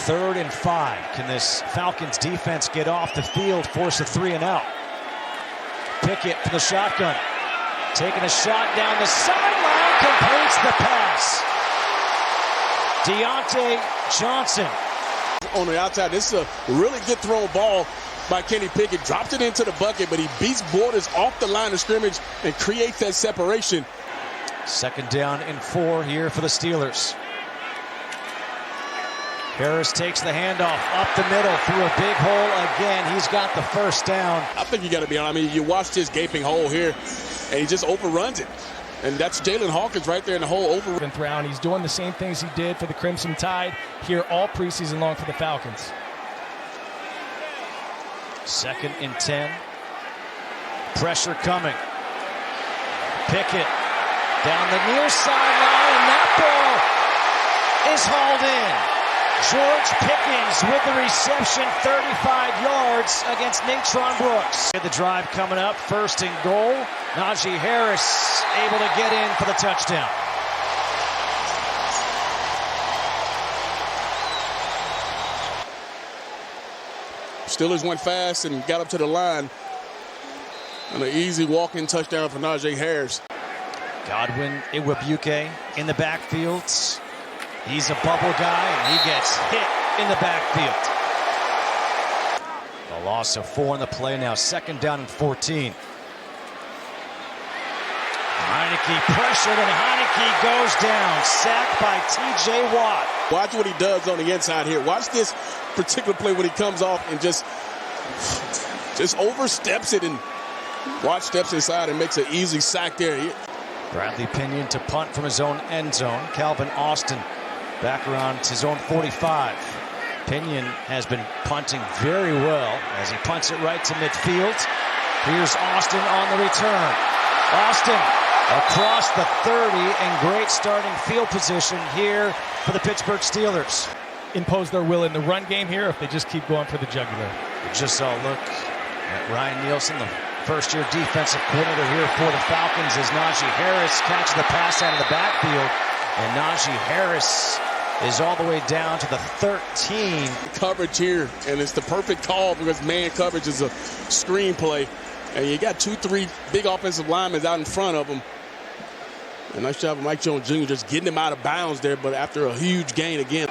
3rd and 5. Can this Falcons defense get off the field, force a 3-and-out? Pickett for the shotgun. Taking a shot down the sideline, completes the pass. Deontay Johnson. On the outside, this is a really good thrown ball by Kenny Pickett. Dropped it into the bucket, but he beats Borders off the line of scrimmage and creates that separation. 2nd down and 4 here for the Steelers. Harris takes the handoff up the middle through a big hole again. He's got the 1st down. I think you got to be honest. I mean, you watch this gaping hole here, and he just overruns it. And that's Jalen Hawkins right there in the hole over. Round. He's doing the same things he did for the Crimson Tide here all preseason long for the Falcons. 2nd and 10. Pressure coming. Pickett down the near sideline, and that ball is hauled in. George Pickens with the reception, 35 yards against Natron Brooks. The drive coming up, 1st and goal. Najee Harris able to get in for the touchdown. Steelers went fast and got up to the line. And an easy walk-in touchdown for Najee Harris. Godwin Iwebuike in the backfield. He's a bubble guy, and he gets hit in the backfield. A loss of 4 on the play now. 2nd down and 14. Heineke pressured, and Heineke goes down. Sacked by T.J. Watt. Watch what he does on the inside here. Watch this particular play when he comes off and just oversteps it, and Watt steps inside and makes an easy sack there. Bradley Pinion to punt from his own end zone. Calvin Austin back around his own 45. Pinion has been punting very well as he punts it right to midfield. Here's Austin on the return. Austin across the 30, and great starting field position here for the Pittsburgh Steelers. Impose their will in the run game here if they just keep going for the jugular. We just saw a look at Ryan Nielsen, the first-year defensive coordinator here for the Falcons, as Najee Harris catches the pass out of the backfield. And Najee Harris is all the way down to the 13. Coverage here, and it's the perfect call because man coverage is a screen play. And you got 2-3 big offensive linemen out in front of him. And nice job of Mike Jones Jr. just getting him out of bounds there, but after a huge gain again.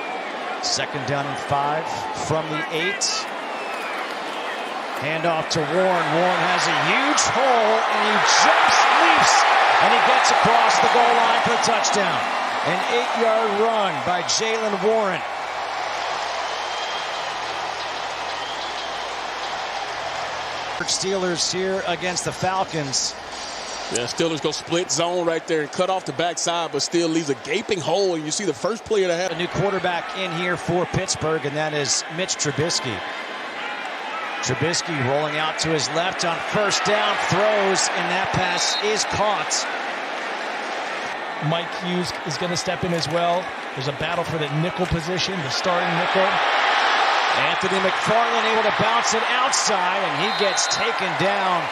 2nd down and 5 from the 8. Handoff to Warren. Warren has a huge hole, and he jumps, leaps, and he gets across the goal line for the touchdown. An 8-yard run by Jalen Warren. Steelers here against the Falcons. Yeah, Steelers go split zone right there and cut off the backside, but still leaves a gaping hole. And you see the first player to have a new quarterback in here for Pittsburgh, and that is Mitch Trubisky. Trubisky rolling out to his left on 1st down, throws, and that pass is caught. Mike Hughes is going to step in as well. There's a battle for the nickel position, the starting nickel. Anthony McFarland able to bounce it outside, and he gets taken down,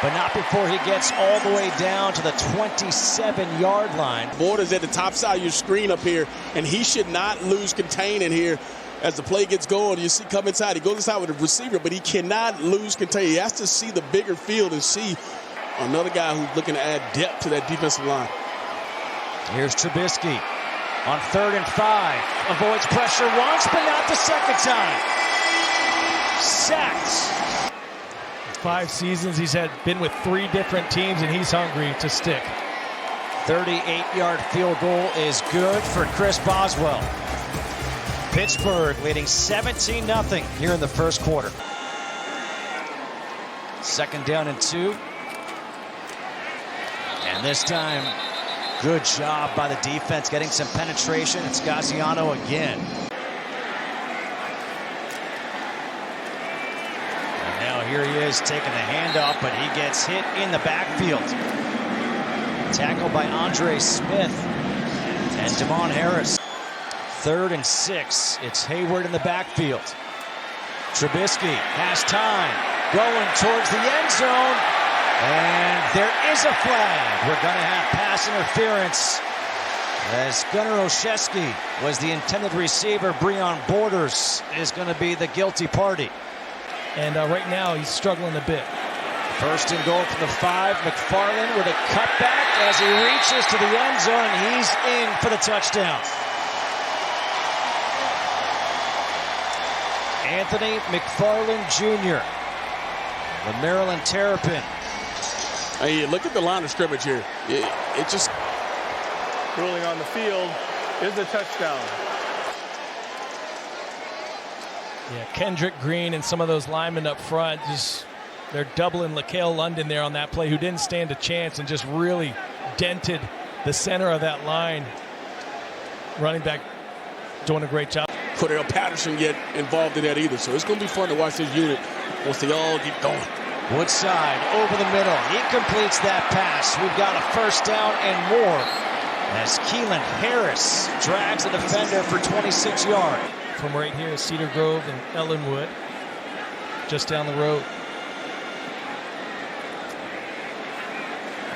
but not before he gets all the way down to the 27-yard line. Borders at the top side of your screen up here, and he should not lose contain in here. As the play gets going, you see come inside. He goes inside with the receiver, but he cannot lose contain. He has to see the bigger field and see another guy who's looking to add depth to that defensive line. Here's Trubisky on 3rd and 5. Avoids pressure once, but not the 2nd time. Sacked. 5 seasons he's been with 3 different teams, and he's hungry to stick. 38-yard field goal is good for Chris Boswell. Pittsburgh leading 17-0 here in the 1st quarter. 2nd down and 2. And this time, good job by the defense getting some penetration. It's Gaziano again. And now here he is taking the handoff, but he gets hit in the backfield. Tackled by Andre Smith and Damon Harris. 3rd and 6. It's Hayward in the backfield. Trubisky has time, going towards the end zone, and there is a flag. We're going to have pass interference As Gunnar Olszewski was the intended receiver, Breon Borders is going to be the guilty party. And right now he's struggling a bit. First and goal from the 5. McFarland with a cutback as he reaches to the end zone, and he's in for the touchdown. Anthony McFarland Jr., the Maryland Terrapin. Hey, look at the line of scrimmage here. It just... Ruling on the field is a touchdown. Yeah, Kendrick Green and some of those linemen up front, they're doubling LaCale London there on that play, who didn't stand a chance and just really dented the center of that line. Running back doing a great job. Cordell Patterson get involved in that either, so it's going to be fun to watch this unit once they all get going. Woodside over the middle. He completes that pass. We've got a first down and more as Keelan Harris drags the defender for 26 yards. From right here is Cedar Grove and Ellenwood, just down the road.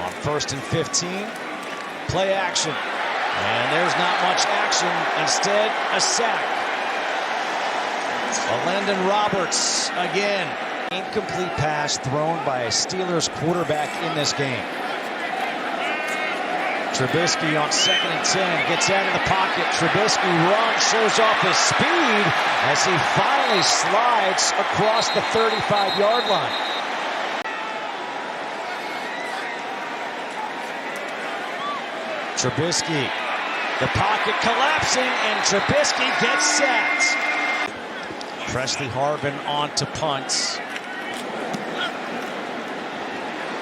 On 1st and 15, play action. And there's not much action. Instead, a sack. Landon Roberts again. Incomplete pass thrown by a Steelers quarterback in this game. Trubisky on 2nd and 10 gets out of the pocket. Trubisky runs, shows off his speed as he finally slides across the 35-yard line. Trubisky, the pocket collapsing, and Trubisky gets sacked. Presley Harvin on to punt.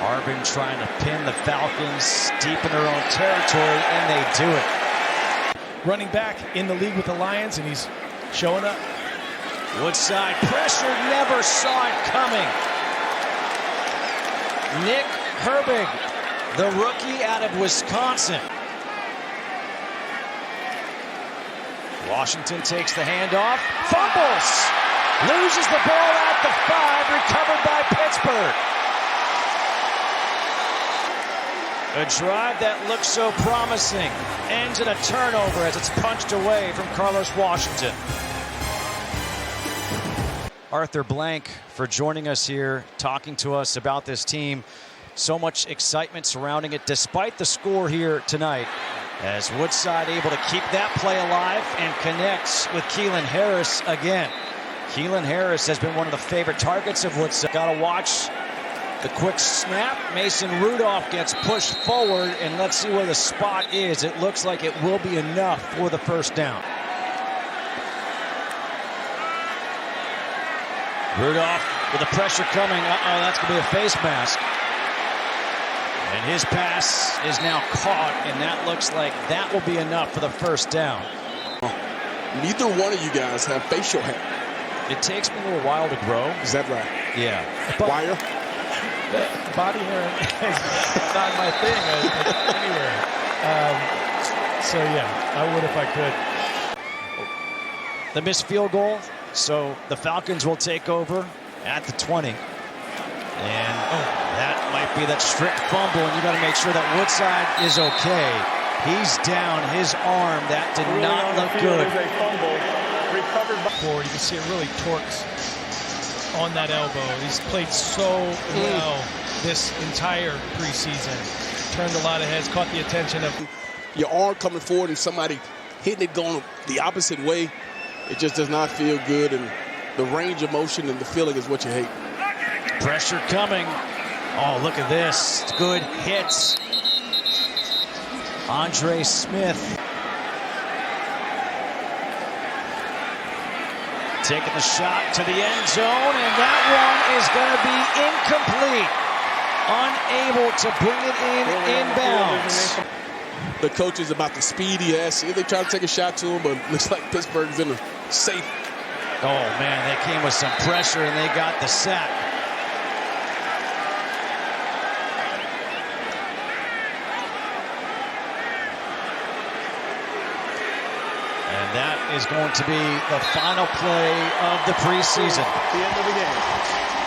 Harvin trying to pin the Falcons deep in their own territory, and they do it. Running back in the league with the Lions, and he's showing up. Woodside pressure, never saw it coming. Nick Herbig, the rookie out of Wisconsin. Washington takes the handoff, fumbles, loses the ball at the 5, recovered by Pittsburgh. A drive that looks so promising ends in a turnover as it's punched away from Carlos Washington. Arthur Blank for joining us here, talking to us about this team. So much excitement surrounding it despite the score here tonight, as Woodside able to keep that play alive and connects with Keelan Harris again. Keelan Harris has been one of the favorite targets of Woodside. Got to watch the quick snap. Mason Rudolph gets pushed forward, and let's see where the spot is. It looks like it will be enough for the first down. Rudolph with the pressure coming. That's going to be a face mask. And his pass is now caught, and that looks like that will be enough for the first down. Neither one of you guys have facial hair. It takes me a little while to grow. Is that right? Yeah. Wire? Body hair is not my thing anywhere. So, yeah, I would if I could. The missed field goal, so the Falcons will take over at the 20. And that might be that strict fumble, and you got to make sure that Woodside is okay. He's down, his arm, that did not look good. Is a fumble recovered by Forward, you can see it really torques on that elbow. He's played so well this entire preseason. Turned a lot of heads, caught the attention of your arm coming forward and somebody hitting it going the opposite way. It just does not feel good, and the range of motion and the feeling is what you hate. Pressure coming. Oh, look at this. Good hits. Andre Smith taking the shot to the end zone, and that one is going to be incomplete. Unable to bring it in inbounds. The coach is about the speed he has. See, they try to take a shot to him, but it looks like Pittsburgh's in a safe. Oh, man, they came with some pressure, and they got the sack. And that is going to be the final play of the preseason. the end of the game.